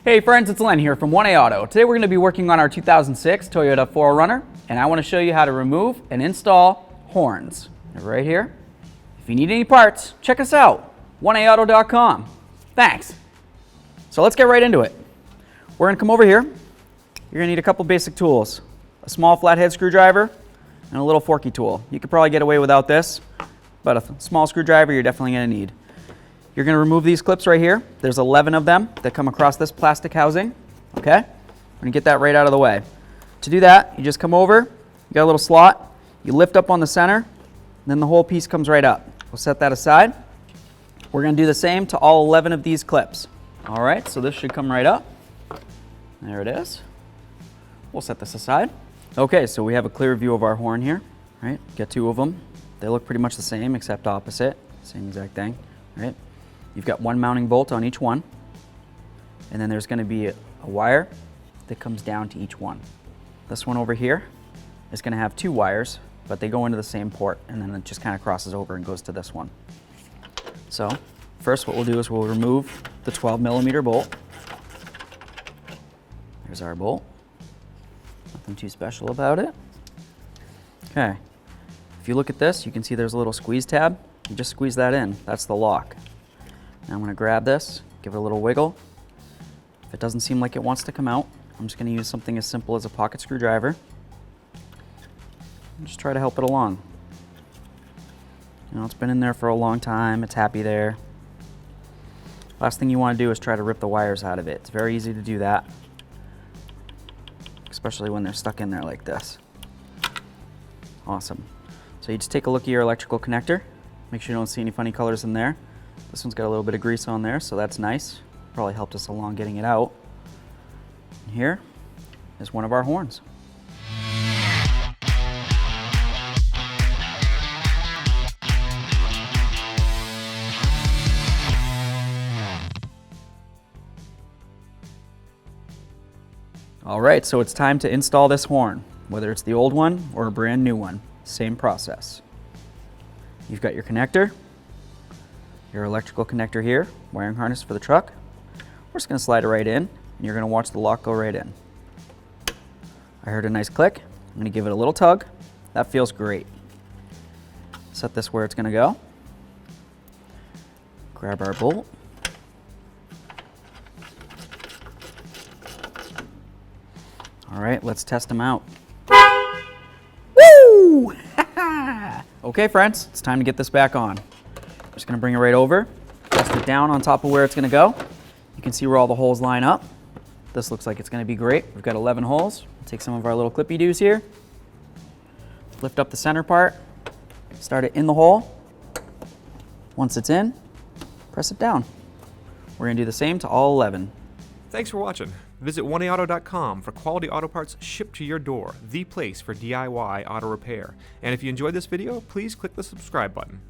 Hey friends, it's Len here from 1A Auto. Today we're going to be working on our 2006 Toyota 4Runner, and I want to show you how to remove and install horns. They're right here. If you need any parts, check us out, 1aauto.com. Thanks. So let's get right into it. We're going to come over here. You're going to need a couple basic tools. A small flathead screwdriver and a little forky tool. You could probably get away without this, but a small screwdriver you're definitely going to need. You're going to remove these clips right here. There's 11 of them that come across this plastic housing. Okay? We're going to get that right out of the way. To do that, you just come over, you got a little slot, you lift up on the center, and then the whole piece comes right up. We'll set that aside. We're going to do the same to all 11 of these clips. All right, so this should come right up. There it is. We'll set this aside. Okay, so we have a clear view of our horn here, right? Get two of them. They look pretty much the same except opposite. Same exact thing, right? You've got one mounting bolt on each one, and then there's going to be a wire that comes down to each one. This one over here is going to have two wires, but they go into the same port, and then it just kind of crosses over and goes to this one. So first what we'll do is we'll remove the 12mm bolt. There's our bolt. Nothing too special about it. Okay. If you look at this, you can see there's a little squeeze tab. You just squeeze that in. That's the lock. Now I'm going to grab this, give it a little wiggle. If it doesn't seem like it wants to come out, I'm just going to use something as simple as a pocket screwdriver. And just try to help it along. You know, it's been in there for a long time. It's happy there. Last thing you want to do is try to rip the wires out of it. It's very easy to do that, especially when they're stuck in there like this. Awesome. So you just take a look at your electrical connector. Make sure you don't see any funny colors in there. This one's got a little bit of grease on there, so that's nice. Probably helped us along getting it out. And here is one of our horns. All right, so it's time to install this horn, whether it's the old one or a brand new one. Same process. You've got your connector, your electrical connector here, wiring harness for the truck. We're just going to slide it right in, and you're going to watch the lock go right in. I heard a nice click. I'm going to give it a little tug. That feels great. Set this where it's going to go. Grab our bolt. All right, let's test them out. Woo! Okay, friends, it's time to get this back on. Just going to bring it right over, rest it down on top of where it's going to go. You can see where all the holes line up. This looks like it's going to be great. We've got 11 holes. We'll take some of our little clippy-doos here. Lift up the center part. Start it in the hole. Once it's in, press it down. We're going to do the same to all 11. Thanks for watching. Visit 1aauto.com for quality auto parts shipped to your door, the place for DIY auto repair. And if you enjoyed this video, please click the subscribe button.